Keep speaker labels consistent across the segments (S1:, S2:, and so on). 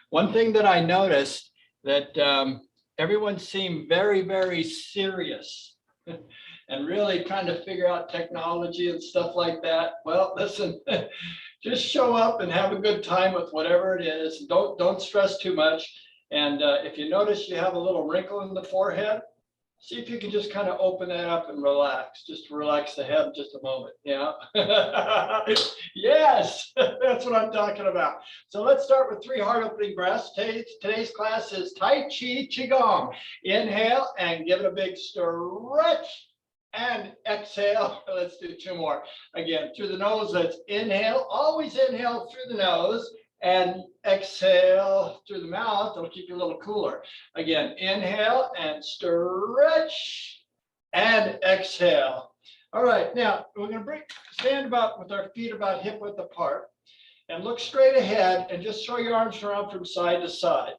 S1: One thing that I noticed that everyone seemed very, very serious and really trying to figure out technology and stuff like that. Well, listen, just show up and have a good time with whatever it is. Don't stress too much. And if you notice you have a little wrinkle in the forehead, see if you can just kind of open that up and relax, just relax the head just a moment. Yeah. Yes, that's what I'm talking about. So let's start with 3 heart opening breaths. Today's class is Tai Chi Qigong. Inhale and give it a big stretch and exhale. Let's do 2 more. Again, through the nose, let's inhale. Always inhale through the nose and exhale through the mouth. It'll keep you a little cooler. Again, inhale and stretch and exhale. All right, now we're going to stand about with our feet about hip width apart and look straight ahead and just throw your arms around from side to side.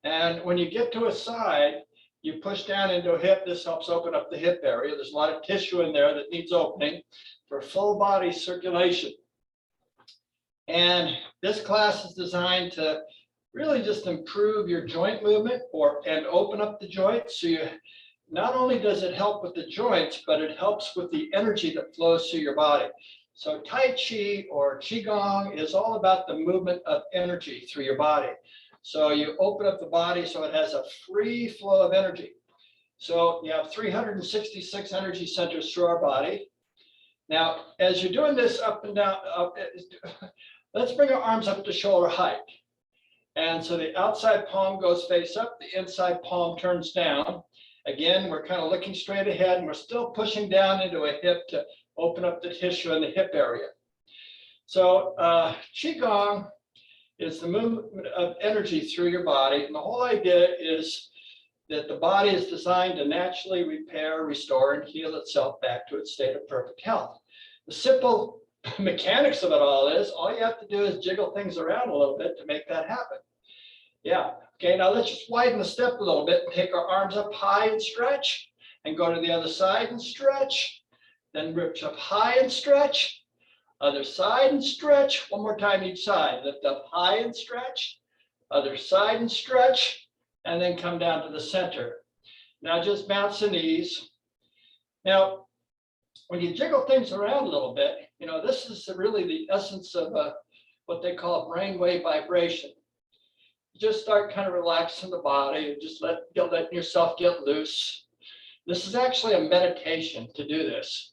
S1: And when you get to a side, you push down into a hip. This helps open up the hip area. There's a lot of tissue in there that needs opening for full body circulation. And this class is designed to really just improve your joint movement and open up the joints. So not only does it help with the joints, but it helps with the energy that flows through your body. So Tai Chi or Qigong is all about the movement of energy through your body. So you open up the body so it has a free flow of energy. So you have 366 energy centers through our body. Now, as you're doing this up and down, let's bring our arms up to shoulder height. And so the outside palm goes face up, the inside palm turns down. Again, we're kind of looking straight ahead and we're still pushing down into a hip to open up the tissue in the hip area. So Qigong is the movement of energy through your body. And the whole idea is that the body is designed to naturally repair, restore, and heal itself back to its state of perfect health. The simple mechanics of it all is, all you have to do is jiggle things around a little bit to make that happen. Yeah. Okay, now let's just widen the step a little bit and take our arms up high and stretch and go to the other side and stretch. Then reach up high and stretch. Other side and stretch. One more time each side. Lift up high and stretch. Other side and stretch. And then come down to the center. Now just bounce the knees. Now, when you jiggle things around a little bit, you know, this is really the essence of what they call brainwave vibration. You just start kind of relaxing the body and just letting yourself get loose. This is actually a meditation to do this.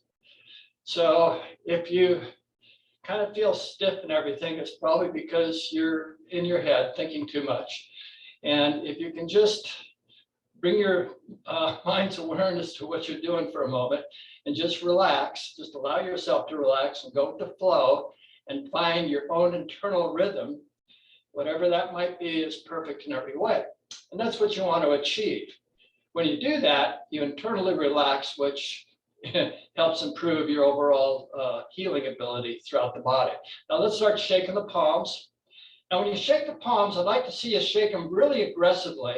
S1: So if you kind of feel stiff and everything, it's probably because you're in your head thinking too much. And if you can just bring your mind's awareness to what you're doing for a moment and just relax, just allow yourself to relax and go with the flow and find your own internal rhythm, whatever that might be is perfect in every way. And that's what you want to achieve. When you do that, you internally relax, which helps improve your overall healing ability throughout the body. Now let's start shaking the palms. Now when you shake the palms, I'd like to see you shake them really aggressively.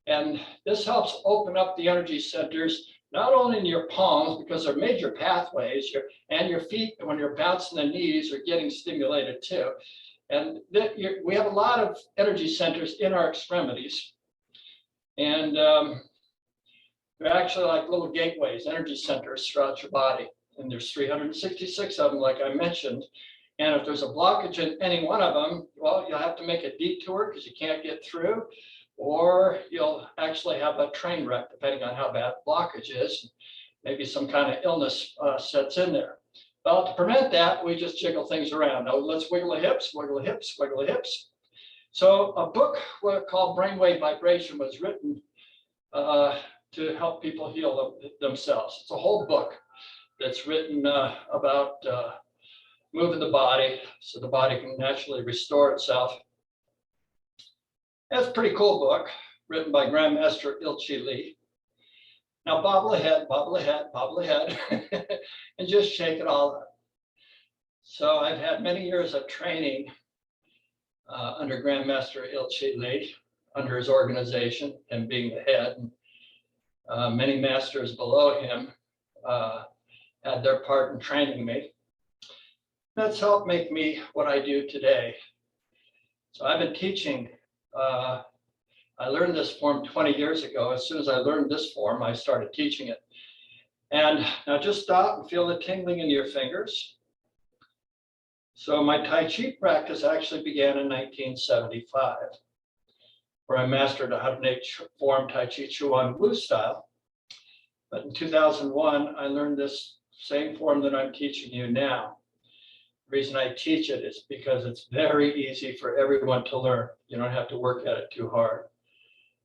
S1: And this helps open up the energy centers, not only in your palms, because they're major pathways, and your feet, when you're bouncing the knees, are getting stimulated too. And we have a lot of energy centers in our extremities. And they're actually like little gateways, energy centers throughout your body. And there's 366 of them, like I mentioned. And if there's a blockage in any one of them, well, you'll have to make a detour because you can't get through, or you'll actually have a train wreck, depending on how bad the blockage is. Maybe some kind of illness sets in there. Well, to prevent that, we just jiggle things around. Now let's wiggle the hips, wiggle the hips, wiggle the hips. So a book called Brainwave Vibration was written to help people heal themselves. It's a whole book that's written about moving the body so the body can naturally restore itself. That's a pretty cool book, written by Grandmaster Ilchi Lee. Now bobble ahead, and just shake it all up. So I've had many years of training under Grandmaster Ilchi Lee, under his organization and being the head. And, many masters below him had their part in training me. That's helped make me what I do today. So I've been teaching. I learned this form 20 years ago. As soon as I learned this form, I started teaching it. And now just stop and feel the tingling in your fingers. So my Tai Chi practice actually began in 1975, where I mastered 108 form Tai Chi Chuan Wu style. But in 2001, I learned this same form that I'm teaching you now. The reason I teach it is because it's very easy for everyone to learn. You don't have to work at it too hard.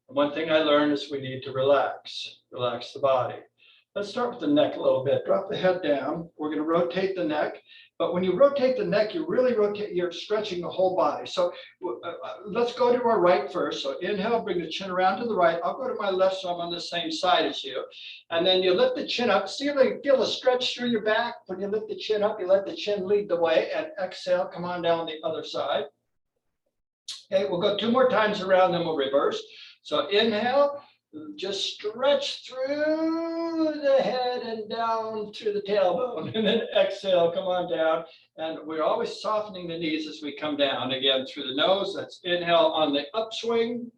S1: And one thing I learned is we need to relax the body. Let's start with the neck a little bit. Drop the head down. We're going to rotate the neck. But when you rotate the neck, you really rotate, you're stretching the whole body. So let's go to our right first. So inhale, bring the chin around to the right. I'll go to my left, so I'm on the same side as you. And then you lift the chin up. See, you feel a stretch through your back. When you lift the chin up, you let the chin lead the way. And exhale, come on down the other side. Okay, we'll go 2 more times around, then we'll reverse. So inhale. Just stretch through the head and down to the tailbone, and then exhale, come on down. And we're always softening the knees as we come down. Again, through the nose, that's inhale on the upswing.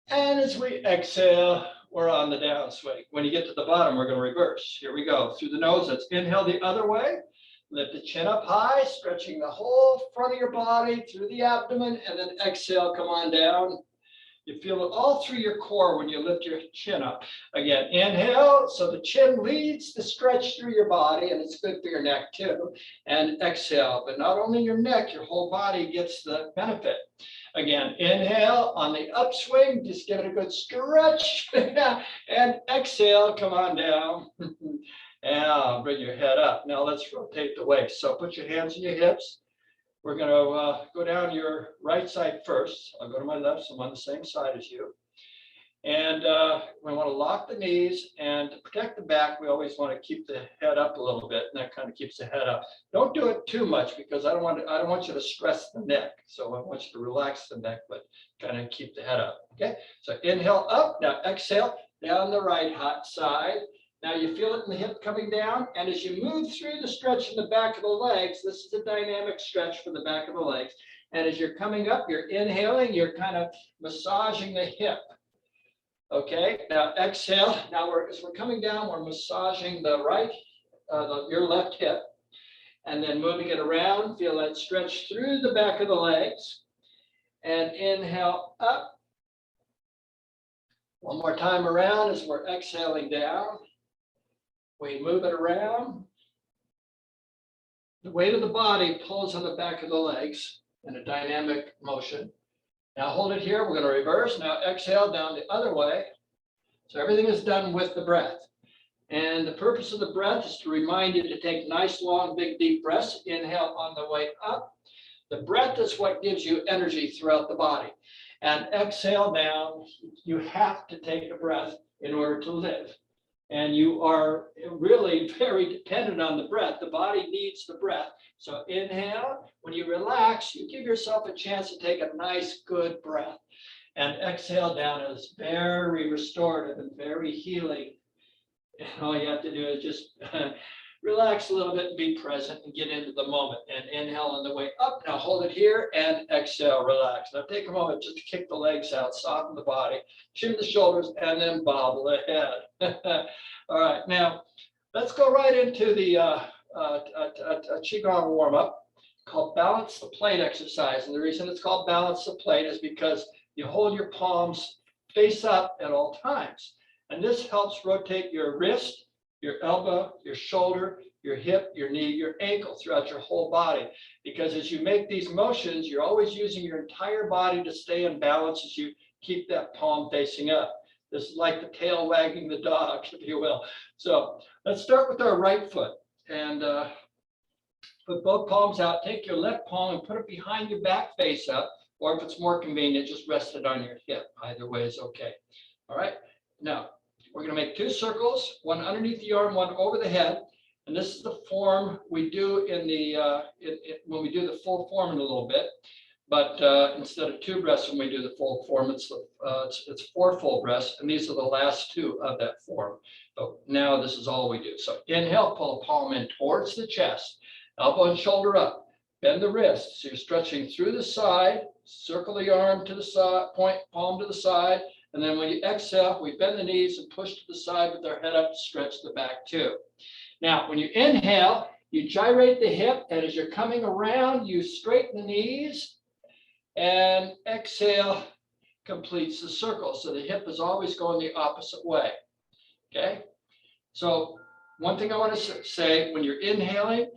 S1: And as we exhale, we're on the downswing. When you get to the bottom, we're going to reverse. Here we go. Through the nose, that's inhale the other way. Lift the chin up high, stretching the whole front of your body through the abdomen, and then exhale, come on down. You feel it all through your core when you lift your chin up. Again, inhale, so the chin leads the stretch through your body, and it's good for your neck too. And exhale, but not only your neck, your whole body gets the benefit. Again, inhale on the upswing, just give it a good stretch. And exhale, come on down. And bring your head up. Now let's rotate the waist. So put your hands on your hips. We're going to go down your right side first. I'll go to my left, so I'm on the same side as you. And we want to lock the knees, and to protect the back, we always want to keep the head up a little bit, and that kind of keeps the head up. Don't do it too much, because I don't want you to stress the neck. So I want you to relax the neck, but kind of keep the head up. Okay. So inhale up. Now exhale down the right hot side. Now you feel it in the hip coming down, and as you move through the stretch in the back of the legs, this is a dynamic stretch for the back of the legs. And as you're coming up, you're inhaling, you're kind of massaging the hip. Okay, now exhale. Now as we're coming down, we're massaging the right, your left hip, and then moving it around. Feel that stretch through the back of the legs, and inhale up. One more time around as we're exhaling down. We move it around. The weight of the body pulls on the back of the legs in a dynamic motion. Now hold it here. We're going to reverse. Now exhale down the other way. So everything is done with the breath. And the purpose of the breath is to remind you to take nice, long, big, deep breaths. Inhale on the way up. The breath is what gives you energy throughout the body. And exhale down. You have to take a breath in order to live. And you are really very dependent on the breath. The body needs the breath. So inhale. When you relax, you give yourself a chance to take a nice, good breath. And exhale down is very restorative and very healing. And all you have to do is just relax a little bit and be present and get into the moment. And inhale on the way up. Now hold it here and exhale, relax. Now take a moment just to kick the legs out, soften the body, chin the shoulders, and then bobble the head. All right, now let's go right into the Qigong warm-up called balance the plate exercise. And the reason it's called balance the plate is because you hold your palms face up at all times. And this helps rotate your wrist, your elbow, your shoulder, your hip, your knee, your ankle throughout your whole body. Because as you make these motions, you're always using your entire body to stay in balance as you keep that palm facing up. This is like the tail wagging the dog, if you will. So let's start with our right foot. And put both palms out. Take your left palm and put it behind your back face up. Or if it's more convenient, just rest it on your hip. Either way is okay. All right. Now, we're going to make 2 circles, one underneath the arm, one over the head. And this is the form we do in the when we do the full form in a little bit. But instead of 2 breaths when we do the full form, it's 4 full breaths. And these are the last 2 of that form. But now this is all we do. So inhale, pull the palm in towards the chest. Elbow and shoulder up. Bend the wrist. So you're stretching through the side, circle the arm to the side, point palm to the side. And then when you exhale, we bend the knees and push to the side with our head up to stretch the back too. Now, when you inhale, you gyrate the hip, and as you're coming around, you straighten the knees, and exhale completes the circle. So the hip is always going the opposite way, okay? So one thing I want to say, when you're inhaling,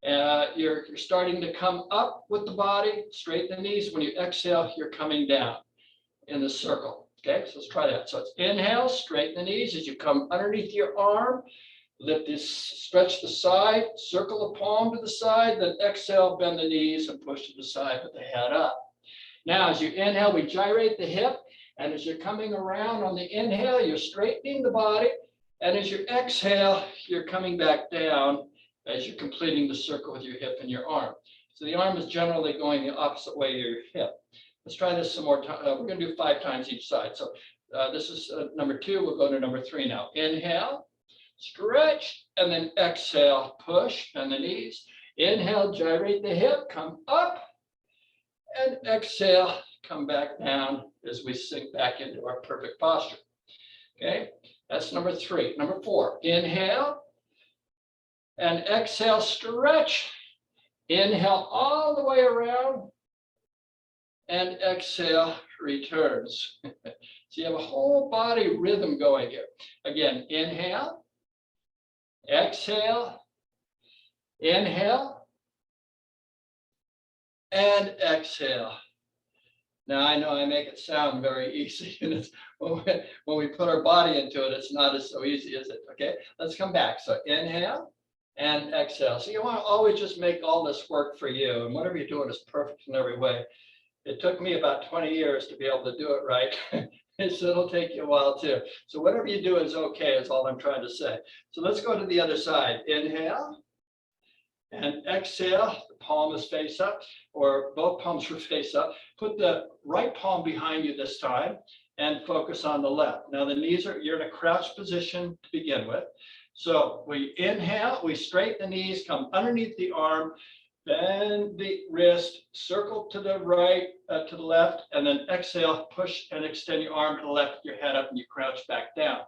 S1: you're starting to come up with the body, straighten the knees. When you exhale, you're coming down in the circle, okay? So let's try that. So it's inhale, straighten the knees as you come underneath your arm. Lift this, stretch the side, circle the palm to the side, then exhale, bend the knees and push to the side with the head up. Now, as you inhale, we gyrate the hip, and as you're coming around on the inhale, you're straightening the body, and as you exhale, you're coming back down as you're completing the circle with your hip and your arm. So the arm is generally going the opposite way to your hip. Let's try this some more time. We're going to do 5 times each side. So this is number 2. We'll go to number 3 now. Inhale. Stretch, and then exhale, push, bend the knees. Inhale, gyrate the hip, come up, and exhale, come back down as we sink back into our perfect posture. Okay, that's number 3. Number 4, inhale, and exhale, stretch. Inhale all the way around, and exhale, returns. So you have a whole body rhythm going here. Again, inhale. Exhale, inhale, and exhale. Now, I know I make it sound very easy, and it's, when we put our body into it, it's not as so easy, is it? Okay, let's come back. So inhale and exhale. So you want to always just make all this work for you, and whatever you're doing is perfect in every way. It took me about 20 years to be able to do it right. So it'll take you a while too. So whatever you do is okay, is all I'm trying to say. So let's go to the other side. Inhale and exhale. The palm is face up, or both palms are face up. Put the right palm behind you this time and focus on the left. Now the knees are, you're in a crouched position to begin with. So we inhale, we straighten the knees, come underneath the arm, bend the wrist, circle to the right, to the left, and then exhale, push and extend your arm to the left, your head up, and you crouch back down.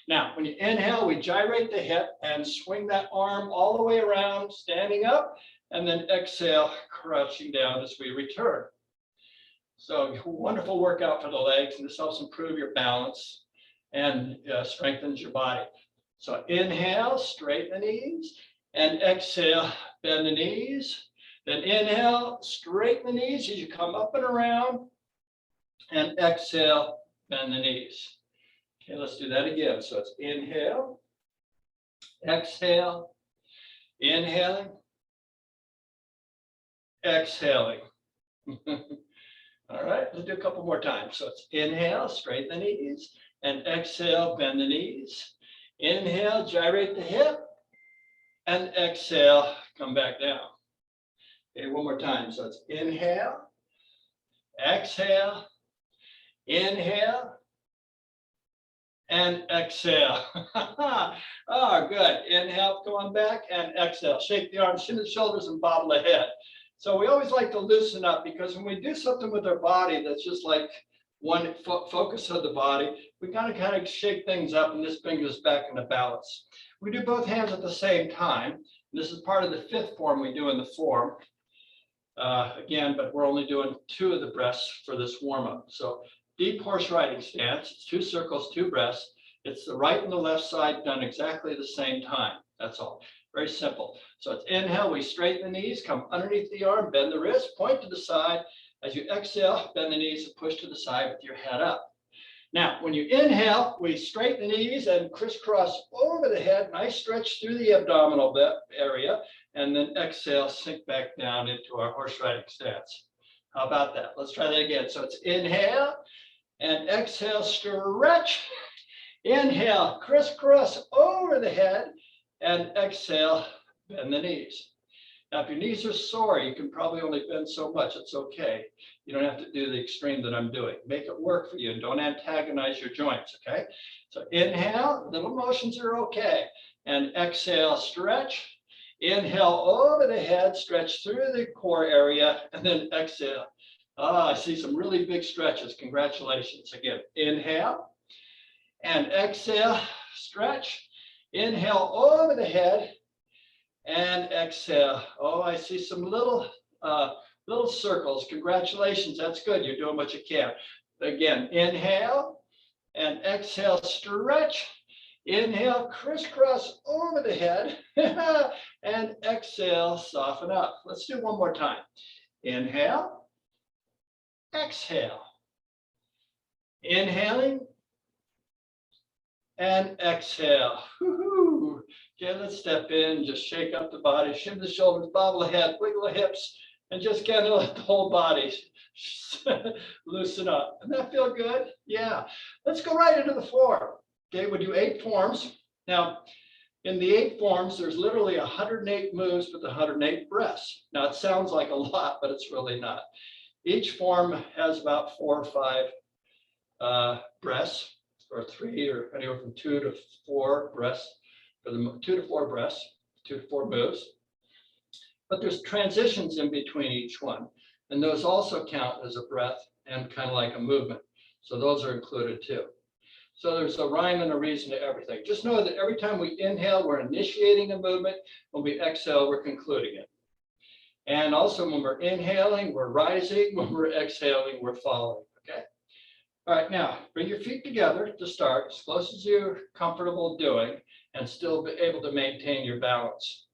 S1: Now, when you inhale, we gyrate the hip and swing that arm all the way around, standing up, and then exhale, crouching down as we return. So wonderful workout for the legs, and this helps improve your balance and strengthens your body. So inhale, straighten the knees, and exhale, bend the knees. Then inhale, straighten the knees as you come up and around, and exhale, bend the knees. Okay, let's do that again. So it's inhale, exhale, inhaling, exhaling. All right, let's do a couple more times. So it's inhale, straighten the knees, and exhale, bend the knees. Inhale, gyrate the hip, and exhale, come back down. Okay, one more time. So it's inhale, exhale, inhale, and exhale. Oh, good. Inhale, come on back, and exhale. Shake the arms, chin the shoulders, and bobble the head. So we always like to loosen up, because when we do something with our body that's just like one focus of the body, we gotta kind of shake things up, and this brings us back into balance. We do both hands at the same time. This is part of the 5th form we do in the form. Again, but we're only doing 2 of the breaths for this warm-up. So deep horse riding stance, it's 2 circles, 2 breaths. It's the right and the left side done exactly the same time. That's all. Very simple. So it's inhale, we straighten the knees, come underneath the arm, bend the wrist, point to the side. As you exhale, bend the knees and push to the side with your head up. Now, when you inhale, we straighten the knees and crisscross over the head. Nice stretch through the abdominal area. And then exhale, sink back down into our horse riding stance. How about that? Let's try that again. So it's inhale and exhale, stretch. Inhale, crisscross over the head, and exhale, bend the knees. Now, if your knees are sore, you can probably only bend so much. It's okay. You don't have to do the extreme that I'm doing. Make it work for you, and don't antagonize your joints, okay? So inhale, little motions are okay. And exhale, stretch. Inhale over the head, stretch through the core area, and then exhale. Ah, I see some really big stretches. Congratulations. Again, inhale and exhale, stretch. Inhale over the head and exhale. Oh, I see some little circles. Congratulations. That's good. You're doing what you can. Again, inhale and exhale, stretch. Inhale, crisscross over the head, and exhale, soften up. Let's do one more time. Inhale, exhale. Inhaling and exhale. Woo-hoo. Okay, let's step in, just shake up the body, shim the shoulders, bobble the head, wiggle the hips, and just kind of let the whole body loosen up. Doesn't that feel good? Yeah. Let's go right into the form. Okay, we'll do 8 forms. Now, in the 8 forms, there's literally 108 moves with 108 breaths. Now, it sounds like a lot, but it's really not. Each form has about 4 or 5 breaths, or 3, or anywhere from 2 to 4 breaths, for the 2 to 4 breaths, 2 to 4 moves. But there's transitions in between each one, and those also count as a breath and kind of like a movement. So those are included too. So there's a rhyme and a reason to everything. Just know that every time we inhale, we're initiating a movement. When we exhale, we're concluding it. And also when we're inhaling, we're rising. When we're exhaling, we're falling, okay? All right, now bring your feet together to start as close as you're comfortable doing and still be able to maintain your balance.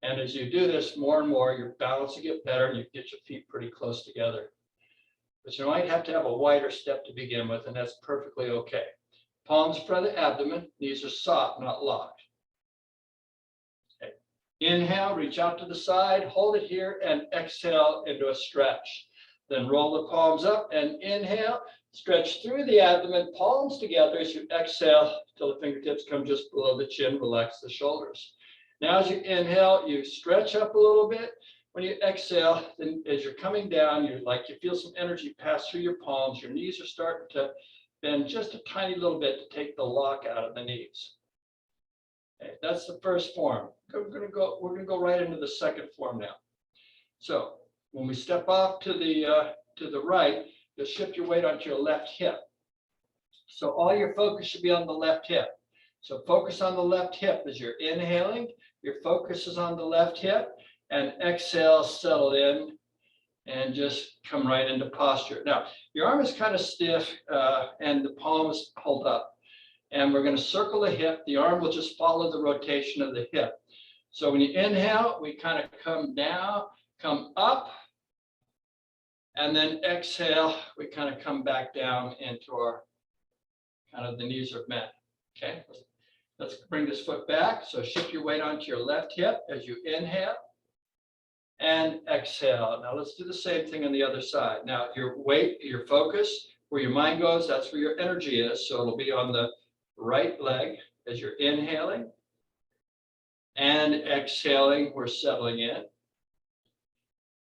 S1: And as you do this more and more, your balance will get better and you get your feet pretty close together. But you might have to have a wider step to begin with, and that's perfectly okay. Palms in front of the abdomen, knees are soft, not locked. Okay. Inhale, reach out to the side, hold it here, and exhale into a stretch. Then roll the palms up and inhale, stretch through the abdomen, palms together as you exhale till the fingertips come just below the chin, relax the shoulders. Now as you inhale, you stretch up a little bit. When you exhale, then as you're coming down, you feel some energy pass through your palms. Your knees are starting to bend just a tiny little bit to take the lock out of the knees. Okay, that's the first form. We're gonna go right into the second form now. So when we step off to the right, you'll shift your weight onto your left hip. So all your focus should be on the left hip. So focus on the left hip as you're inhaling. Your focus is on the left hip. And exhale, settle in, and just come right into posture. Now, your arm is kind of stiff, and the palms hold up. And we're going to circle the hip. The arm will just follow the rotation of the hip. So when you inhale, we kind of come down, come up, and then exhale, we kind of come back down into our, kind of the knees are bent. Okay, let's bring this foot back. So shift your weight onto your left hip as you inhale. And exhale. Now let's do the same thing on the other side. Now your weight, your focus, where your mind goes, that's where your energy is. So it'll be on the right leg as you're inhaling and exhaling. We're settling in.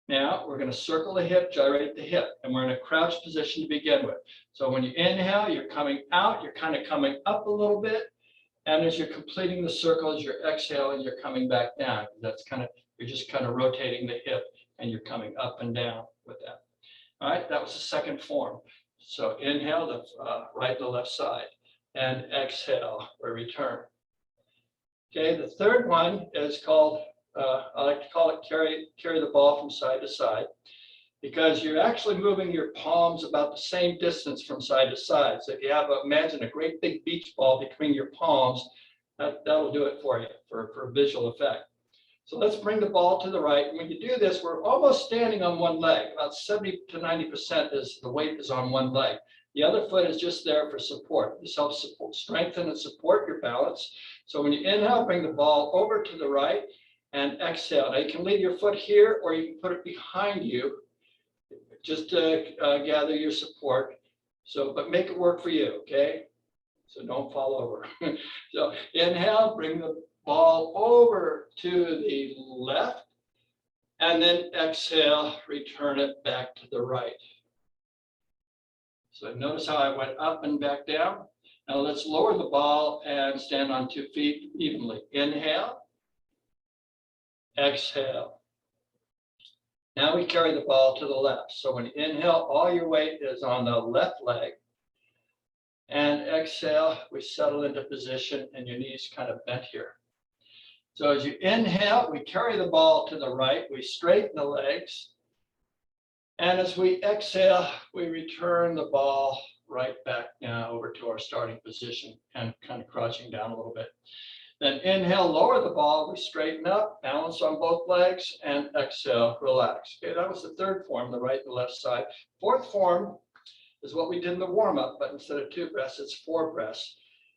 S1: Now we're going to circle the hip, gyrate the hip, and we're in a crouch position to begin with. So when you inhale, you're coming out, you're kind of coming up a little bit. And as you're completing the circle, as you're exhaling, you're coming back down. That's kind of, you're just kind of rotating the hip and you're coming up and down with that. All right, that was the second form. So inhale the right to left side and exhale, we return. Okay, the third one is called, I like to call it carry the ball from side to side, because you're actually moving your palms about the same distance from side to side. So if you have, imagine a great big beach ball between your palms, that'll do it for you for a visual effect. So let's bring the ball to the right. When you do this, we're almost standing on one leg. About 70 to 90% is the weight is on one leg. The other foot is just there for support. This helps strengthen and support your balance. So when you inhale, bring the ball over to the right and exhale. Now you can leave your foot here or you can put it behind you just to gather your support. So, but make it work for you, okay? So don't fall over. So inhale, bring the ball over to the left, and then exhale, return it back to the right. So notice how I went up and back down. Now let's lower the ball and stand on 2 feet evenly. Inhale, exhale. Now we carry the ball to the left. So when you inhale, all your weight is on the left leg. And exhale, we settle into position and your knees kind of bent here. So as you inhale, we carry the ball to the right, we straighten the legs. And as we exhale, we return the ball right back now over to our starting position and kind of crouching down a little bit. Then inhale, lower the ball, we straighten up, balance on both legs, and exhale, relax. Okay, that was the third form, the right and the left side. Fourth form is what we did in the warm-up, but instead of 2 breaths, it's 4 breaths.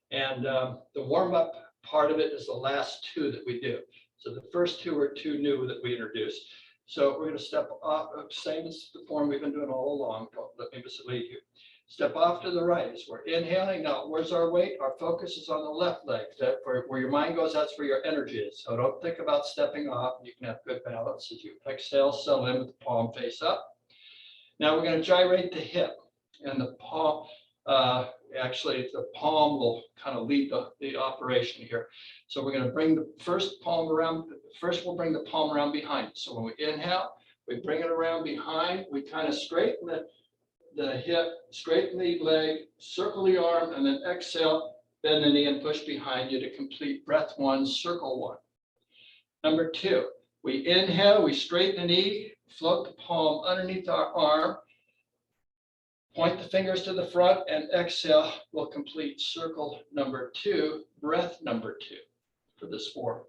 S1: And the warm-up part of it is the last 2 that we do. So the first 2 are 2 new that we introduced. So we're going to step off, same as the form we've been doing all along. Don't let me mislead you. Step off to the right as we're inhaling. Now, where's our weight? Our focus is on the left leg. That where your mind goes, that's where your energy is. So don't think about stepping off. You can have good balance as you exhale, settle in with the palm face up. Now we're going to gyrate the hip, and the palm, actually the palm will kind of lead the operation here. So we're going to bring the first palm around. First, we'll bring the palm around behind. So when we inhale, we bring it around behind. We kind of straighten the hip, straighten the leg, circle the arm, and then exhale, bend the knee and push behind you to complete breath 1, circle 1. Number 2, we inhale, we straighten the knee, float the palm underneath our arm, point the fingers to the front, and exhale, we'll complete circle number 2, breath number 2 for this form.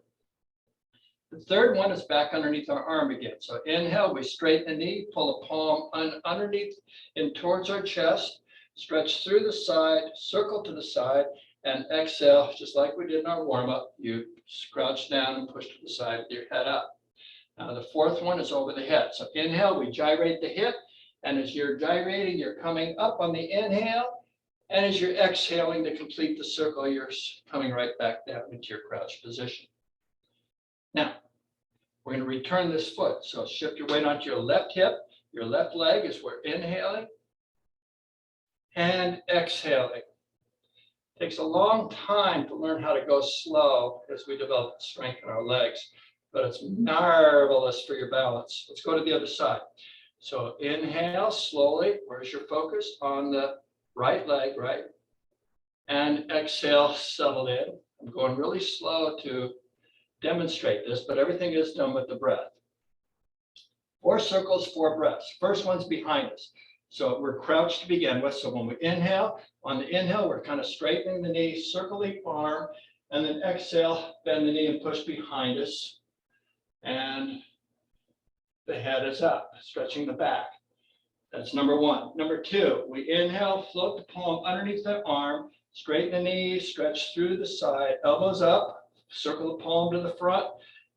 S1: The third one is back underneath our arm again. So inhale, we straighten the knee, pull the palm underneath and towards our chest, stretch through the side, circle to the side, and exhale, just like we did in our warm-up. You crouch down and push to the side with your head up. Now the fourth one is over the head. So inhale, we gyrate the hip, and as you're gyrating, you're coming up on the inhale, and as you're exhaling to complete the circle, you're coming right back down into your crouch position. Now, we're going to return this foot. So shift your weight onto your left hip, your left leg as we're inhaling and exhaling. It takes a long time to learn how to go slow as we develop strength in our legs, but it's marvelous for your balance. Let's go to the other side. So inhale slowly. Where's your focus? On the right leg, right? And exhale, settle in. I'm going really slow to demonstrate this, but everything is done with the breath. 4 circles, 4 breaths. First one's behind us. So we're crouched to begin with. So when we inhale, on the inhale, we're kind of straightening the knee, circle the arm, and then exhale, bend the knee and push behind us. And the head is up, stretching the back. That's number 1. Number 2, we inhale, float the palm underneath the arm, straighten the knee, stretch through the side, elbows up, circle the palm to the front,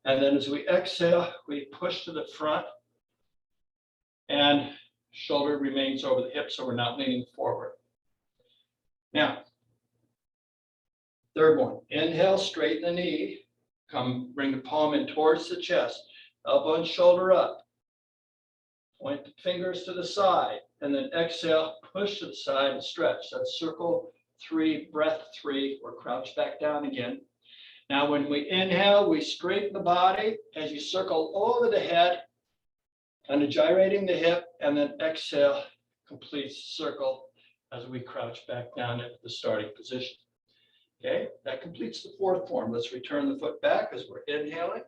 S1: and then as we exhale, we push to the front, and shoulder remains over the hip, so we're not leaning forward. Now, third one, inhale, straighten the knee, bring the palm in towards the chest, elbow and shoulder up, point the fingers to the side, and then exhale, push to the side and stretch. That's circle 3, breath 3, or crouch back down again. Now, when we inhale, we straighten the body as you circle over the head, kind of gyrating the hip, and then exhale, complete circle as we crouch back down into the starting position. Okay, that completes the 4th form. Let's return the foot back as we're inhaling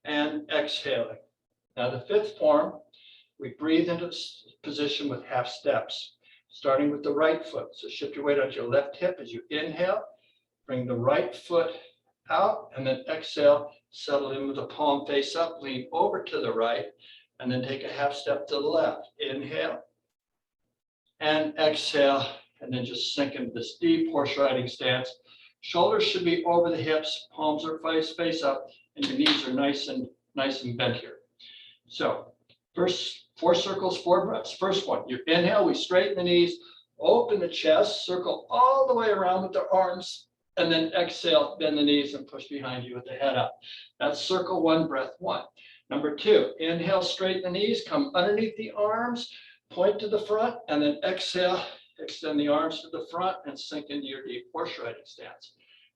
S1: and exhaling. Now, the 5th form, we breathe into this position with half steps, starting with the right foot. So shift your weight onto your left hip as you inhale, bring the right foot out, and then exhale, settle in with the palm face up, lean over to the right, and then take a half step to the left. Inhale and exhale, and then just sink into this deep horse riding stance. Shoulders should be over the hips, palms are face up, and your knees are nice and bent here. So first 4 circles, 4 breaths. First one, you inhale, we straighten the knees, open the chest, circle all the way around with the arms, and then exhale, bend the knees and push behind you with the head up. That's circle 1, breath 1. Number 2, inhale, straighten the knees, come underneath the arms, point to the front, and then exhale, extend the arms to the front and sink into your deep horse riding stance.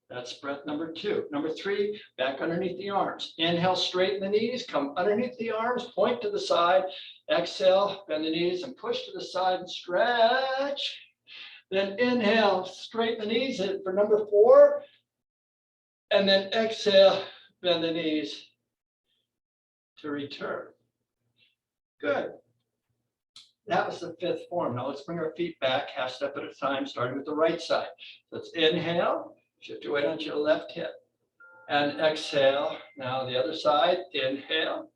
S1: That's breath number 2. Number 3, back underneath the arms. Inhale, straighten the knees, come underneath the arms, point to the side. Exhale, bend the knees and push to the side and stretch. Then inhale, straighten the knees for number 4. And then exhale, bend the knees to return. Good. That was the 5th form. Now let's bring our feet back half step at a time, starting with the right side. Let's inhale, shift your weight onto your left hip. And exhale. Now the other side, inhale.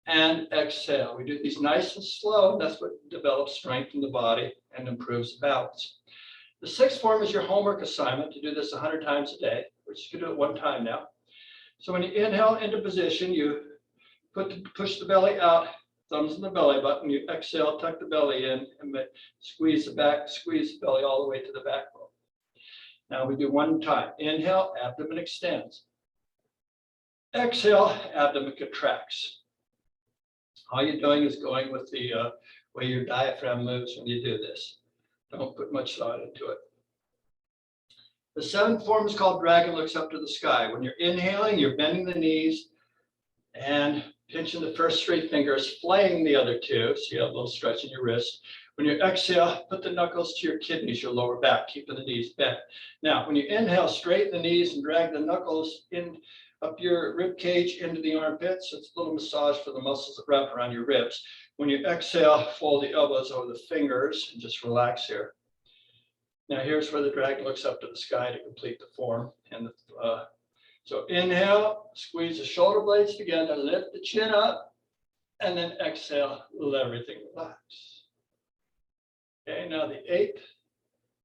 S1: And exhale. We do these nice and slow. That's what develops strength in the body and improves the balance. The 6th form is your homework assignment to do this 100 times a day, which you can do it 1 time now. So when you inhale into position, you push the belly out, thumbs in the belly button. You exhale, tuck the belly in, and squeeze the back, squeeze the belly all the way to the backbone. Now we do 1 time. Inhale, abdomen extends. Exhale, abdomen contracts. All you're doing is going with the way your diaphragm moves when you do this. Don't put much thought into it. The 7th form is called dragon looks up to the sky. When you're inhaling, you're bending the knees and pinching the first 3 fingers, flaying the other 2, so you have a little stretch in your wrist. When you exhale, put the knuckles to your kidneys, your lower back, keeping the knees bent. Now, when you inhale, straighten the knees and drag the knuckles in up your rib cage into the armpits. It's a little massage for the muscles that wrap around your ribs. When you exhale, fold the elbows over the fingers and just relax here. Now, here's where the dragon looks up to the sky to complete the form. And so inhale, squeeze the shoulder blades together, lift the chin up, and then exhale, let everything relax. Okay, now the 8th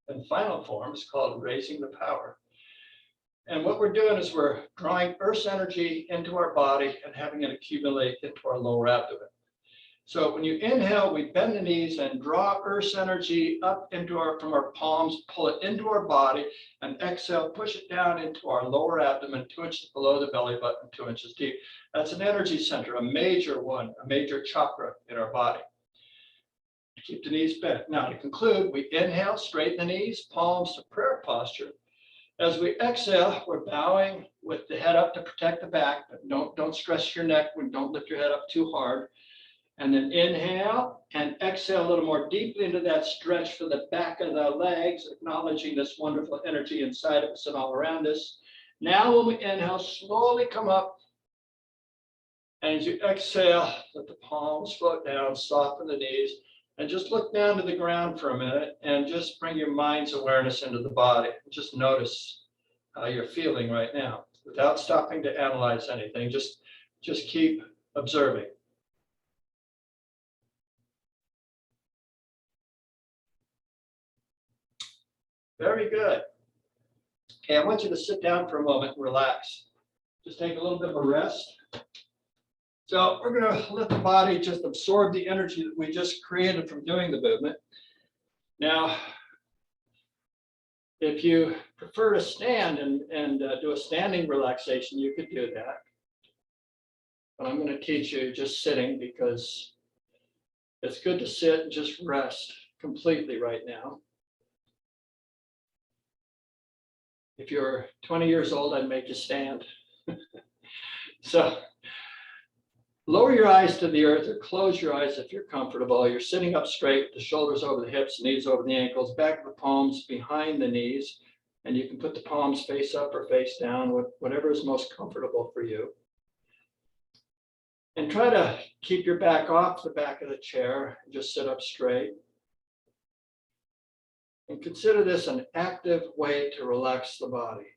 S1: and final form is called raising the power. And what we're doing is we're drawing Earth's energy into our body and having it accumulate into our lower abdomen. So when you inhale, we bend the knees and draw Earth's energy up into from our palms, pull it into our body, and exhale, push it down into our lower abdomen, 2 inches below the belly button, 2 inches deep. That's an energy center, a major one, a major chakra in our body. Keep the knees bent. Now to conclude, we inhale, straighten the knees, palms to prayer posture. As we exhale, we're bowing with the head up to protect the back, but don't stress your neck, don't lift your head up too hard. And then inhale and exhale a little more deeply into that stretch for the back of the legs, acknowledging this wonderful energy inside of us and all around us. Now when we inhale, slowly come up. And as you exhale, let the palms float down, soften the knees, and just look down to the ground for a minute and just bring your mind's awareness into the body. Just notice how you're feeling right now without stopping to analyze anything. Just keep observing. Very good. Okay, I want you to sit down for a moment and relax. Just take a little bit of a rest. So we're going to let the body just absorb the energy that we just created from doing the movement. Now, if you prefer to stand and do a standing relaxation, you could do that. But I'm going to teach you just sitting because it's good to sit and just rest completely right now. If you're 20 years old, I'd make you stand. So lower your eyes to the earth or close your eyes if you're comfortable. You're sitting up straight, the shoulders over the hips, knees over the ankles, back of the palms behind the knees. And you can put the palms face up or face down, whatever is most comfortable for you. And try to keep your back off the back of the chair and just sit up straight. And consider this an active way to relax the body.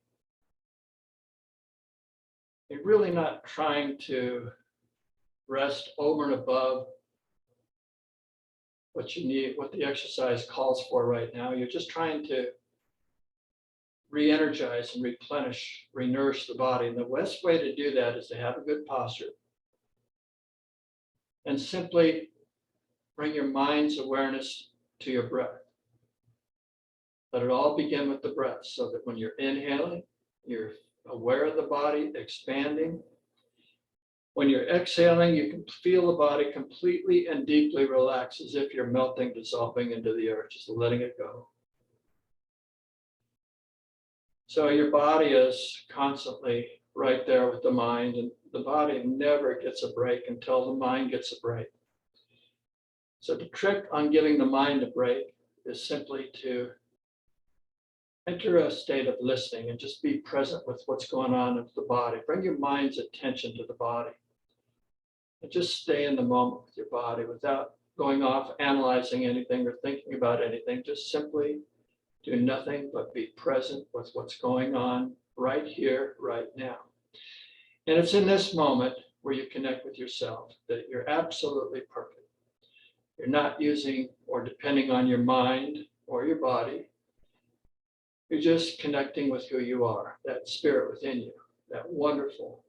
S1: You're really not trying to rest over and above what you need, what the exercise calls for right now. You're just trying to re-energize and replenish, re-nourish the body. And the best way to do that is to have a good posture. And simply bring your mind's awareness to your breath. Let it all begin with the breath so that when you're inhaling, you're aware of the body expanding. When you're exhaling, you can feel the body completely and deeply relax as if you're melting, dissolving into the earth, just letting it go. So your body is constantly right there with the mind, and the body never gets a break until the mind gets a break. So the trick on giving the mind a break is simply to enter a state of listening and just be present with what's going on with the body. Bring your mind's attention to the body. And just stay in the moment with your body without going off analyzing anything or thinking about anything. Just simply do nothing but be present with what's going on right here, right now. And it's in this moment where you connect with yourself that you're absolutely perfect. You're not using or depending on your mind or your body. You're just connecting with who you are, that spirit within you, that wonderful,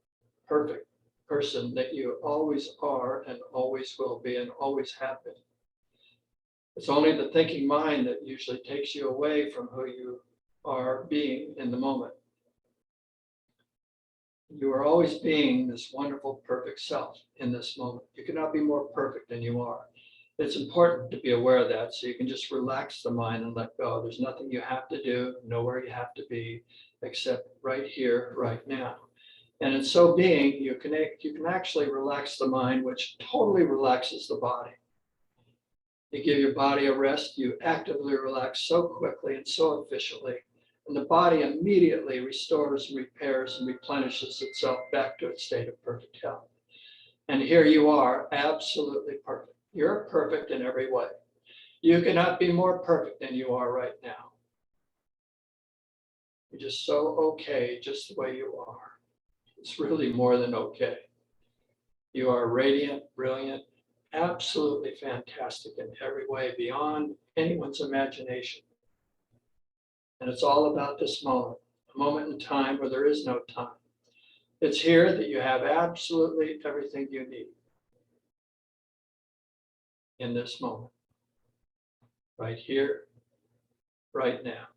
S1: perfect person that you always are and always will be and always have been. It's only the thinking mind that usually takes you away from who you are being in the moment. You are always being this wonderful, perfect self in this moment. You cannot be more perfect than you are. It's important to be aware of that so you can just relax the mind and let go. There's nothing you have to do, nowhere you have to be, except right here, right now. And in so being, you can actually relax the mind, which totally relaxes the body. You give your body a rest, you actively relax so quickly and so efficiently, and the body immediately restores, repairs, and replenishes itself back to its state of perfect health. And here you are, absolutely perfect. You're perfect in every way. You cannot be more perfect than you are right now. You're just so okay just the way you are. It's really more than okay. You are radiant, brilliant, absolutely fantastic in every way, beyond anyone's imagination. And it's all about this moment, a moment in time where there is no time. It's here that you have absolutely everything you need in this moment, right here, right now.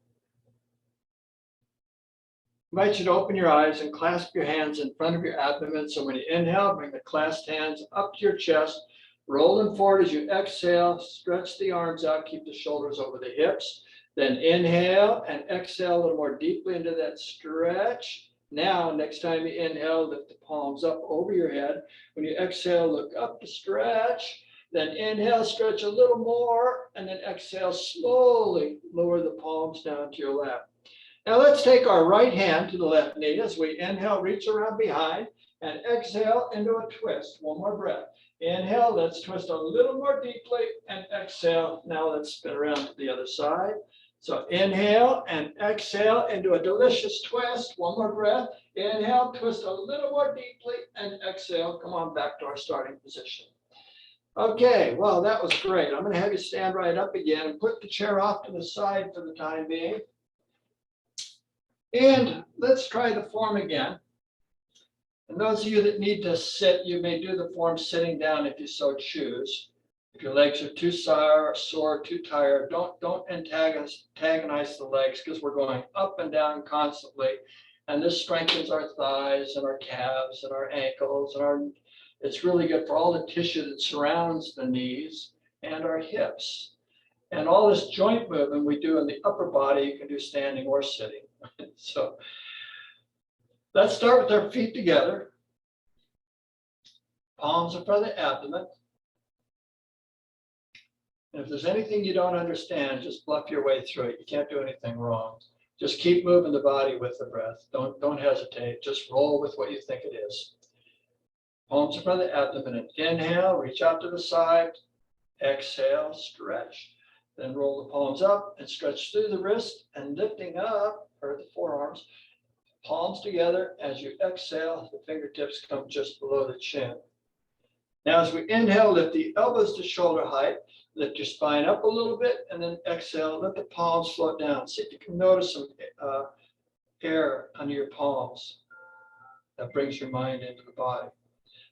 S1: I invite you to open your eyes and clasp your hands in front of your abdomen. So when you inhale, bring the clasped hands up to your chest, roll them forward as you exhale, stretch the arms out, keep the shoulders over the hips. Then inhale and exhale a little more deeply into that stretch. Now, next time you inhale, lift the palms up over your head. When you exhale, look up to stretch. Then inhale, stretch a little more, and then exhale, slowly lower the palms down to your lap. Now let's take our right hand to the left knee as we inhale, reach around behind, and exhale into a twist. One more breath. Inhale, let's twist a little more deeply, and exhale. Now let's spin around to the other side. So inhale and exhale into a delicious twist. One more breath. Inhale, twist a little more deeply, and exhale. Come on back to our starting position. Okay, well, that was great. I'm going to have you stand right up again and put the chair off to the side for the time being. And let's try the form again. And those of you that need to sit, you may do the form sitting down if you so choose. If your legs are too sore, too tired, don't antagonize the legs because we're going up and down constantly. And this strengthens our thighs and our calves and our ankles and it's really good for all the tissue that surrounds the knees and our hips. And all this joint movement we do in the upper body, you can do standing or sitting. So let's start with our feet together. Palms in front of the abdomen. And if there's anything you don't understand, just bluff your way through it. You can't do anything wrong. Just keep moving the body with the breath. Don't hesitate. Just roll with what you think it is. Palms in front of the abdomen and inhale, reach out to the side. Exhale, stretch. Then roll the palms up and stretch through the wrist and lifting up, or the forearms, palms together. As you exhale, the fingertips come just below the chin. Now, as we inhale, lift the elbows to shoulder height, lift your spine up a little bit, and then exhale, let the palms float down. See if you can notice some air under your palms. That brings your mind into the body.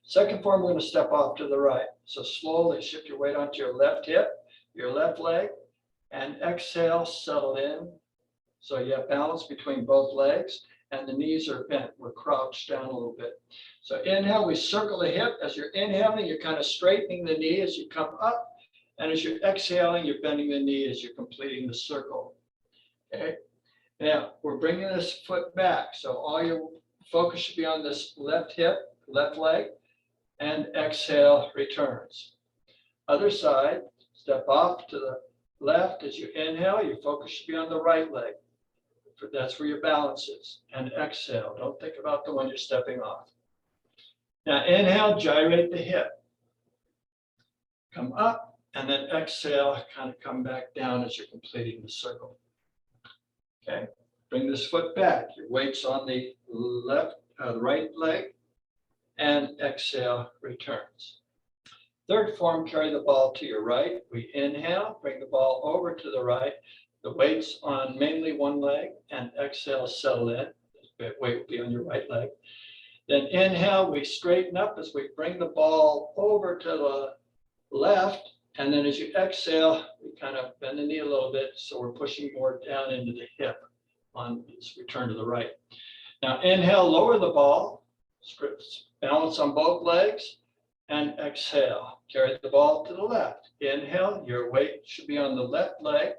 S1: Second form, we're going to step off to the right. So slowly shift your weight onto your left hip, your left leg, and exhale, settle in. So you have balance between both legs, and the knees are bent. We're crouched down a little bit. So inhale, we circle the hip. As you're inhaling, you're kind of straightening the knee as you come up. And as you're exhaling, you're bending the knee as you're completing the circle. Okay. Now, we're bringing this foot back. So all your focus should be on this left hip, left leg, and exhale, returns. Other side, step off to the left. As you inhale, your focus should be on the right leg. That's where your balance is. And exhale. Don't think about the one you're stepping off. Now inhale, gyrate the hip. Come up, and then exhale, kind of come back down as you're completing the circle. Okay, bring this foot back. Your weight's on the the right leg, and exhale, returns. Third form, carry the ball to your right. We inhale, bring the ball over to the right. The weight's on mainly one leg, and exhale, settle in. The weight will be on your right leg. Then inhale, we straighten up as we bring the ball over to the left. And then as you exhale, we kind of bend the knee a little bit. So we're pushing more down into the hip on this return to the right. Now inhale, lower the ball, balance on both legs, and exhale. Carry the ball to the left. Inhale, your weight should be on the left leg,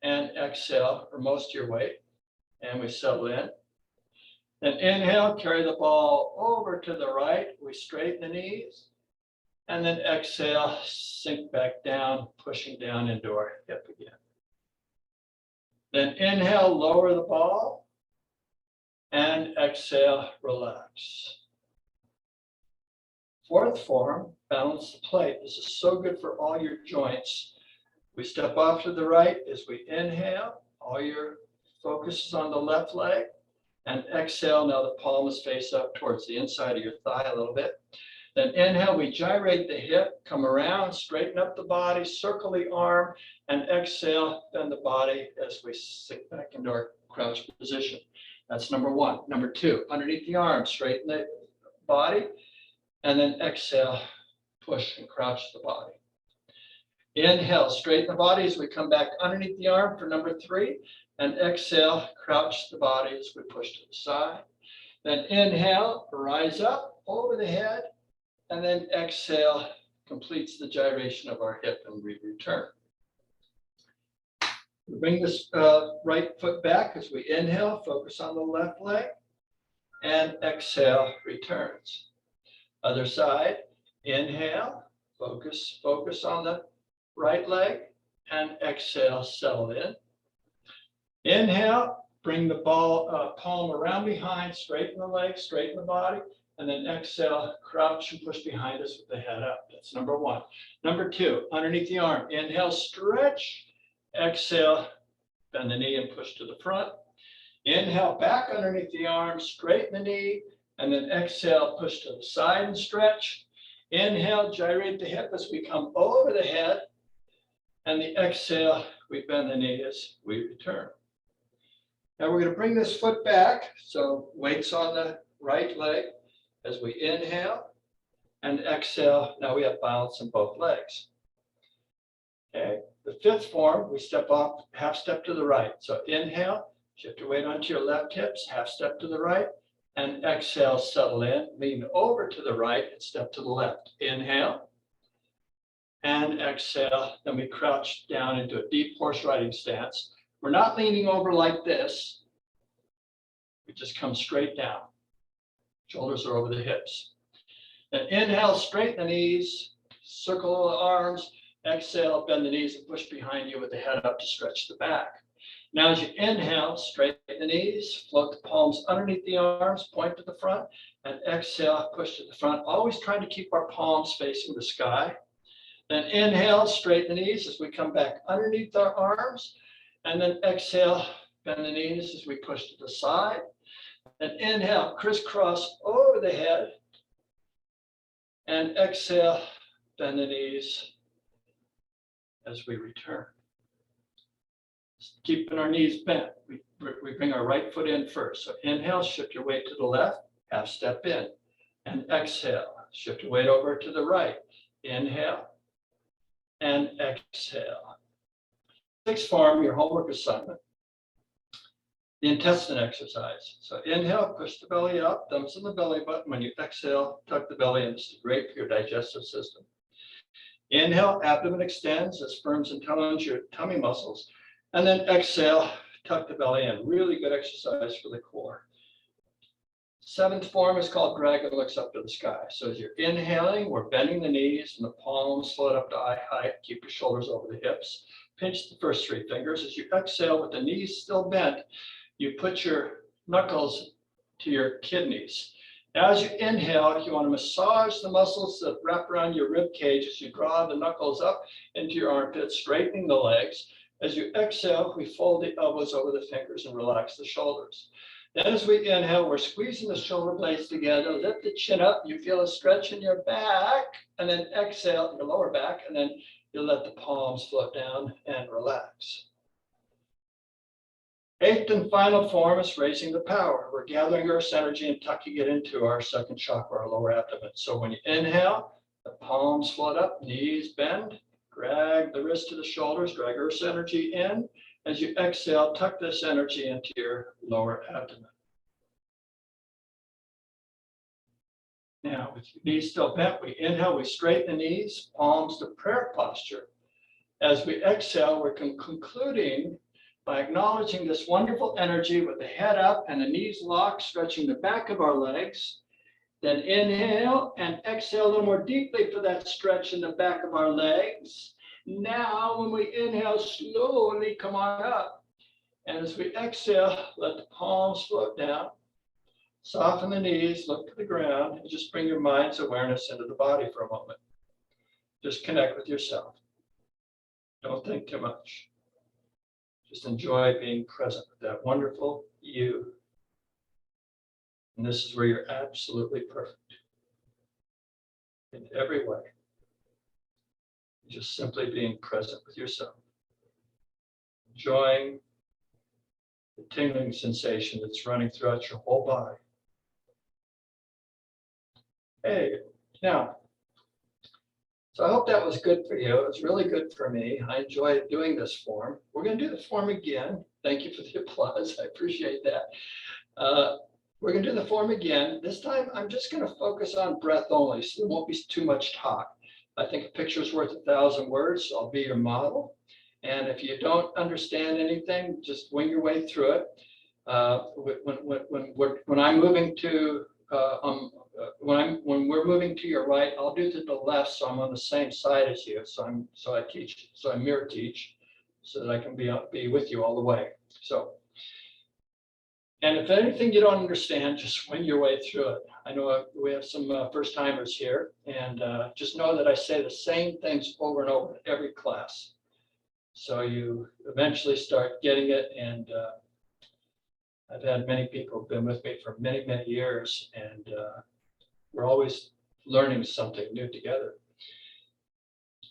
S1: and exhale for most of your weight. And we settle in. Then inhale, carry the ball over to the right. We straighten the knees. And then exhale, sink back down, pushing down into our hip again. Then inhale, lower the ball. And exhale, relax. Fourth form, balance the plate. This is so good for all your joints. We step off to the right as we inhale. All your focus is on the left leg. And exhale, now the palm is face up towards the inside of your thigh a little bit. Then inhale, we gyrate the hip, come around, straighten up the body, circle the arm, and exhale, bend the body as we sink back into our crouch position. That's number one. Number two, underneath the arm, straighten the body, and then exhale, push and crouch the body. Inhale, straighten the body as we come back underneath the arm for number three, and exhale, crouch the body as we push to the side. Then inhale, rise up over the head, and then exhale, completes the gyration of our hip, and we return. We bring this right foot back as we inhale, focus on the left leg, and exhale, returns. Other side, inhale, focus on the right leg, and exhale, settle in. Inhale, bring the palm around behind, straighten the leg, straighten the body, and then exhale, crouch and push behind us with the head up. That's number one. Number two, underneath the arm, inhale, stretch, exhale, bend the knee and push to the front. Inhale, back underneath the arm, straighten the knee, and then exhale, push to the side and stretch. Inhale, gyrate the hip as we come over the head, and the exhale, we bend the knee as we return. Now we're going to bring this foot back, so weight's on the right leg as we inhale and exhale. Now we have balance in both legs. Okay, the fifth form, we step off, half step to the right. So inhale, shift your weight onto your left hips, half step to the right, and exhale, settle in, lean over to the right and step to the left. Inhale and exhale, then we crouch down into a deep horse riding stance. We're not leaning over like this. We just come straight down. Shoulders are over the hips. Then inhale, straighten the knees, circle the arms. Exhale, bend the knees and push behind you with the head up to stretch the back. Now as you inhale, straighten the knees, float the palms underneath the arms, point to the front, and exhale, push to the front. Always trying to keep our palms facing the sky. Then inhale, straighten the knees as we come back underneath our arms. And then exhale, bend the knees as we push to the side. And inhale, crisscross over the head. And exhale, bend the knees as we return. Keeping our knees bent, we bring our right foot in first. So inhale, shift your weight to the left, half step in. And exhale, shift your weight over to the right. Inhale and exhale. Sixth form, your homework assignment, the intestine exercise. So inhale, push the belly up, thumbs in the belly button. When you exhale, tuck the belly in. This is great for your digestive system. Inhale, abdomen extends as firms and tones your tummy muscles. And then exhale, tuck the belly in. Really good exercise for the core. Seventh form is called dragon looks up to the sky. So as you're inhaling, we're bending the knees and the palms float up to eye height. Keep your shoulders over the hips. Pinch the first three fingers. As you exhale with the knees still bent, you put your knuckles to your kidneys. Now, as you inhale, you want to massage the muscles that wrap around your rib cage as you draw the knuckles up into your armpits, straightening the legs. As you exhale, we fold the elbows over the fingers and relax the shoulders. Then as we inhale, we're squeezing the shoulder blades together, lift the chin up, you feel a stretch in your back, and then exhale your lower back, and then you let the palms float down and relax. Eighth and final form is raising the power. We're gathering Earth's energy and tucking it into our second chakra, our lower abdomen. So when you inhale, the palms float up, knees bend, drag the wrist to the shoulders, drag Earth's energy in. As you exhale, tuck this energy into your lower abdomen. Now, with your knees still bent, we inhale, we straighten the knees, palms to prayer posture. As we exhale, we're concluding by acknowledging this wonderful energy with the head up and the knees locked, stretching the back of our legs. Then inhale and exhale a little more deeply for that stretch in the back of our legs. Now, when we inhale, slowly come on up. And as we exhale, let the palms float down. Soften the knees, look to the ground, and just bring your mind's awareness into the body for a moment. Just connect with yourself. Don't think too much. Just enjoy being present with that wonderful you. And this is where you're absolutely perfect in every way. Just simply being present with yourself. Enjoying the tingling sensation that's running throughout your whole body. Hey, now, so I hope that was good for you. It was really good for me. I enjoyed doing this form. We're going to do the form again. Thank you for the applause. I appreciate that. We're going to do the form again. This time, I'm just going to focus on breath only, so there won't be too much talk. I think a picture's worth 1,000 words, so I'll be your model. And if you don't understand anything, just wing your way through it. When I'm moving to when we're moving to your right, I'll do to the left, so I'm on the same side as you. So I mirror teach, so that I can be with you all the way. So, and if anything you don't understand, just wing your way through it. I know we have some first timers here, and just know that I say the same things over and over in every class. So you eventually start getting it, and I've had many people who've been with me for many, many years, and we're always learning something new together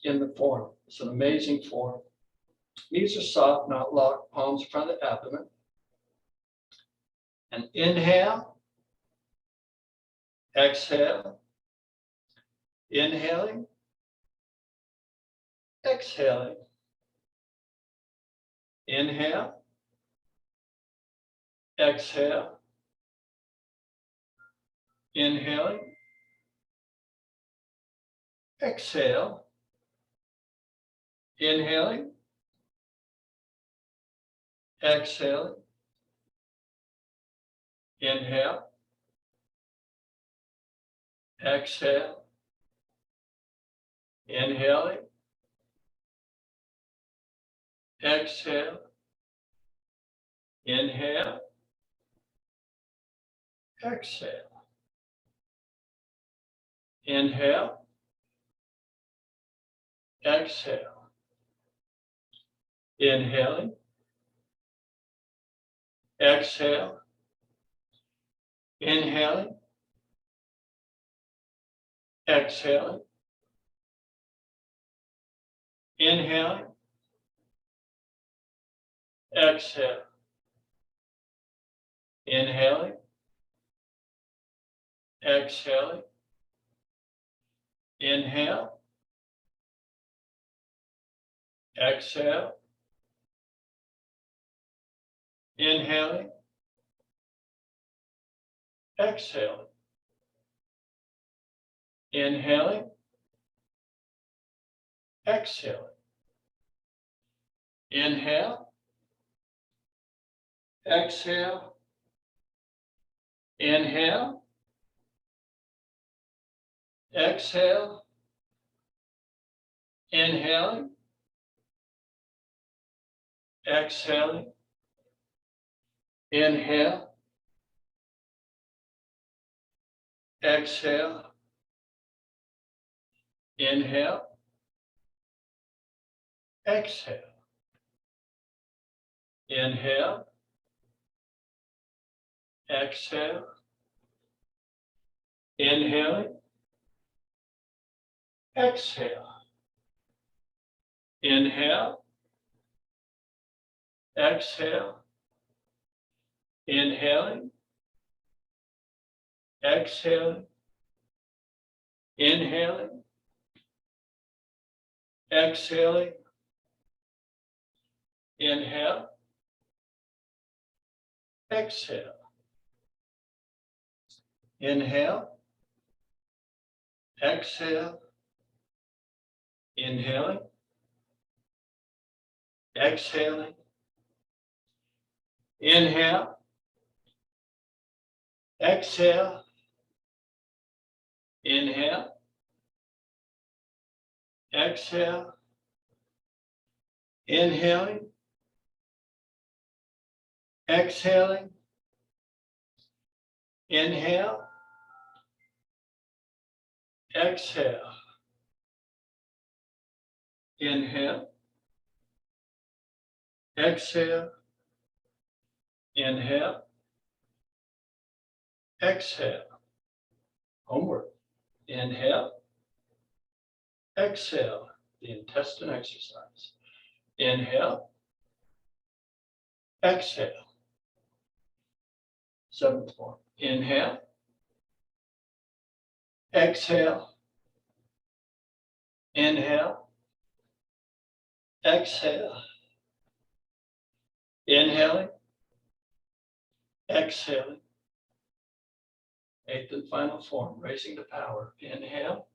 S1: in the form. It's an amazing form. Knees are soft, not locked, palms in front of the abdomen. And inhale, exhale, inhaling, exhaling, inhale, exhale, inhaling, exhale, inhaling, exhaling, inhale, exhale, inhaling, exhale, inhale, exhale, inhale, exhale, inhaling, exhale, inhaling, exhaling, inhaling, exhale, inhaling, exhaling, inhale, exhale, inhaling, exhaling, inhaling, exhaling, inhale, exhale, inhale, exhale, inhaling, exhaling, inhale, exhale, inhale, exhale, inhale, exhale, inhaling, exhale, inhale, exhale, inhaling, exhaling, inhaling, exhaling, inhale, exhale, inhale, exhale, inhaling, exhaling, inhale, exhale, inhale, exhale, inhaling, exhaling, inhale, exhale, inhale, exhale, inhale, exhale. Homework. Inhale, exhale, the intestine exercise. Inhale, exhale. Seventh form. Inhale, exhale, inhale, exhale, inhaling, exhaling. Eighth and final form, raising the power. Inhale,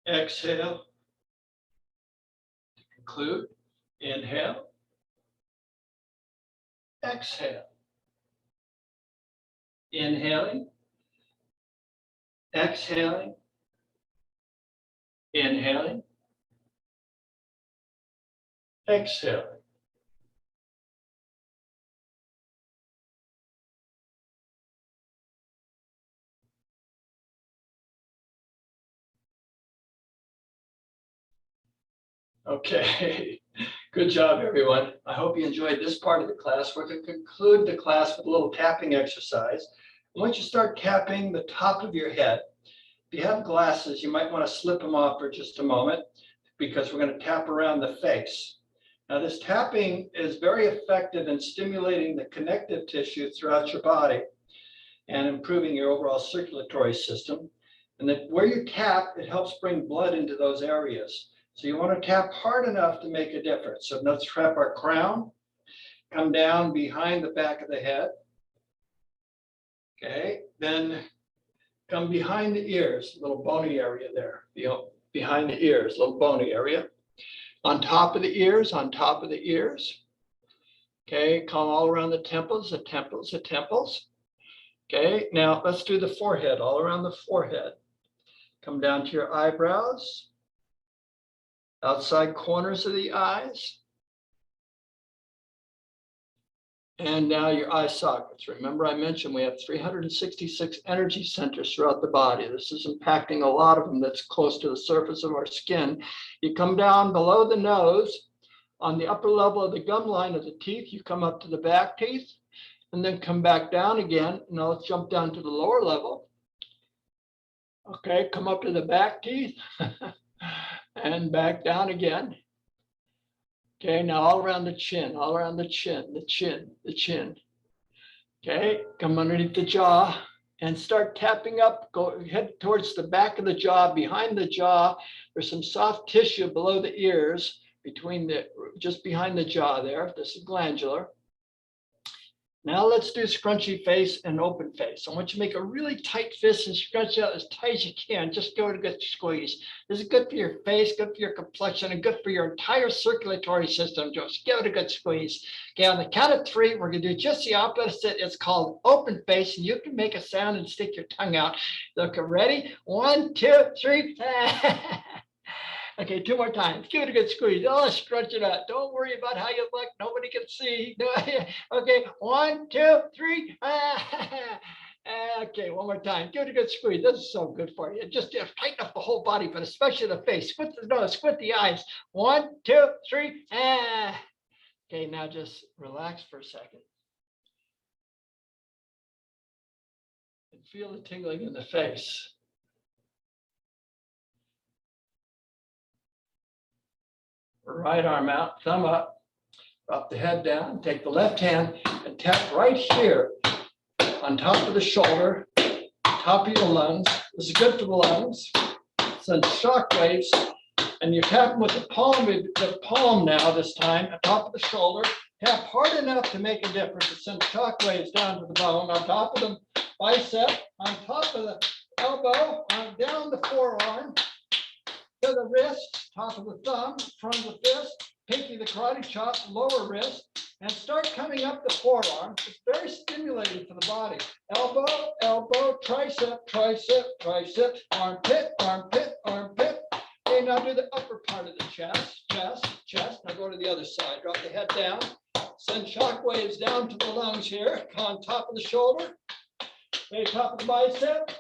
S1: exhale. To conclude, inhale, exhale. Inhaling, exhaling, inhaling, exhaling. Okay, good job, everyone. I hope you enjoyed this part of the class. We're going to conclude the class with a little tapping exercise. Once you start tapping the top of your head, if you have glasses, you might want to slip them off for just a moment because we're going to tap around the face. Now, this tapping is very effective in stimulating the connective tissue throughout your body and improving your overall circulatory system. And that where you tap, it helps bring blood into those areas. So you want to tap hard enough to make a difference. So let's tap our crown, come down behind the back of the head. Okay, then come behind the ears, little bony area there, behind the ears, little bony area. On top of the ears, on top of the ears. Okay, come all around the temples, the temples, the temples. Okay, now let's do the forehead, all around the forehead. Come down to your eyebrows, outside corners of the eyes. And now your eye sockets. Remember I mentioned we have 366 energy centers throughout the body. This is impacting a lot of them that's close to the surface of our skin. You come down below the nose, on the upper level of the gum line of the teeth, you come up to the back teeth, and then come back down again. Now let's jump down to the lower level. Okay, come up to the back teeth, and back down again. Okay, now all around the chin, all around the chin, the chin, the chin. Okay, come underneath the jaw and start tapping up, go head towards the back of the jaw, behind the jaw. There's some soft tissue below the ears, just behind the jaw there. This is glandular. Now let's do scrunchy face and open face. I want you to make a really tight fist and scrunch out as tight as you can. Just give it a good squeeze. This is good for your face, good for your complexion, and good for your entire circulatory system. Just give it a good squeeze. Okay, on the count of 3, we're going to do just the opposite. It's called open face, and you can make a sound and stick your tongue out. Okay, ready? 1, 2, 3. Okay, 2 more times. Give it a good squeeze. Oh, scrunch it out. Don't worry about how you look. Nobody can see. Okay, 1, 2, 3. Okay, 1 more time. Give it a good squeeze. This is so good for you. Just tighten up the whole body, but especially the face. Squint the nose, squint the eyes. 1, 2, 3. Okay, now just relax for a second. And feel the tingling in the face. Right arm out, thumb up, drop the head down, take the left hand and tap right here on top of the shoulder, top of your lungs. This is good for the lungs. Send shock waves, and you tap with the palm now this time, on top of the shoulder. Tap hard enough to make a difference. It sends shock waves down to the bone, on top of the bicep, on top of the elbow, on down the forearm, to the wrist, top of the thumb, front of the fist, pinky the karate chop, lower wrist, and start coming up the forearm. It's very stimulating for the body. Elbow, elbow, tricep, tricep, tricep, armpit, armpit, armpit. Okay, now do the upper part of the chest, chest, chest. Now go to the other side. Drop the head down. Send shock waves down to the lungs here, on top of the shoulder. Okay, top of the bicep,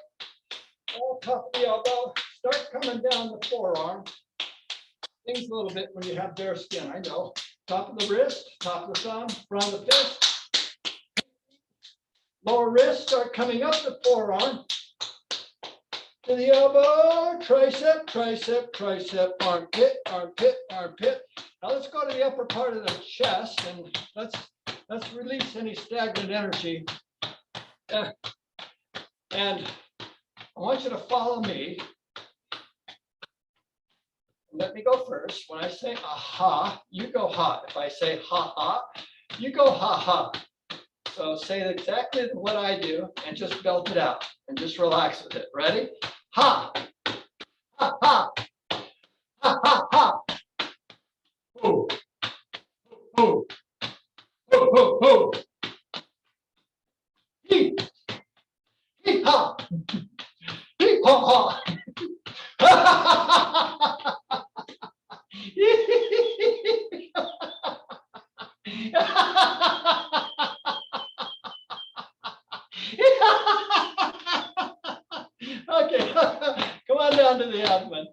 S1: top of the elbow. Start coming down the forearm. Things a little bit when you have bare skin, I know. Top of the wrist, top of the thumb, front of the fist. Lower wrist, start coming up the forearm. To the elbow, tricep, tricep, tricep, armpit, armpit, armpit. Now let's go to the upper part of the chest and let's release any stagnant energy. And I want you to follow me. Let me go first. When I say aha, you go ha. If I say ha ha, you go ha ha. So say exactly what I do and just belt it out and just relax with it. Ready? Ha, ha, ha, ha, ha, ha. Hoo, hoo, hoo, hoo, hoo. Hee, hee, ha, hee, ha, ha. Okay, come on down to the abdomen.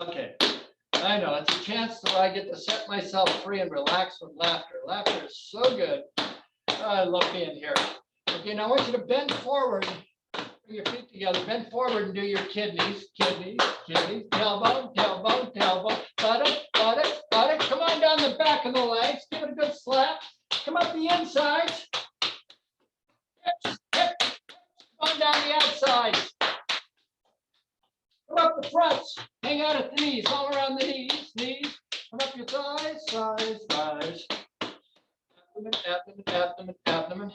S1: Okay, I know it's a chance where I get to set myself free and relax with laughter. Laughter is so good. I love being here. Okay, now I want you to bend forward. Bring your feet together. Bend forward and do your kidneys, kidneys, kidneys, tailbone, tailbone, tailbone, buttock, buttock, buttock. Come on down the back of the legs. Give it a good slap. Come up the insides. Hips, hips. Come on down the outsides. Come up the fronts. Hang out at the knees, all around the knees, knees. Come up your thighs, thighs, thighs. Abdomen, abdomen, abdomen, abdomen.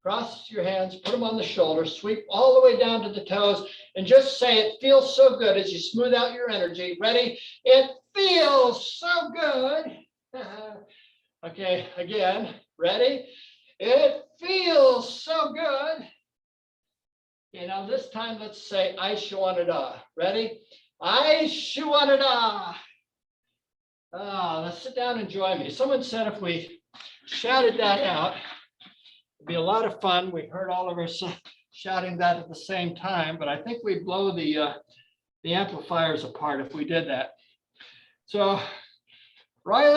S1: Cross your hands, put them on the shoulders, sweep all the way down to the toes, and just say it feels so good as you smooth out your energy. Ready? It feels so good. Okay, again, ready? It feels so good. Okay, now this time let's say I Shawanada. Ready? I Shawanada. Let's sit down and join me. Someone said if we shouted that out, it'd be a lot of fun. We heard all of us shouting that at the same time, but I think we blow the amplifiers apart if we did that. So, Riley.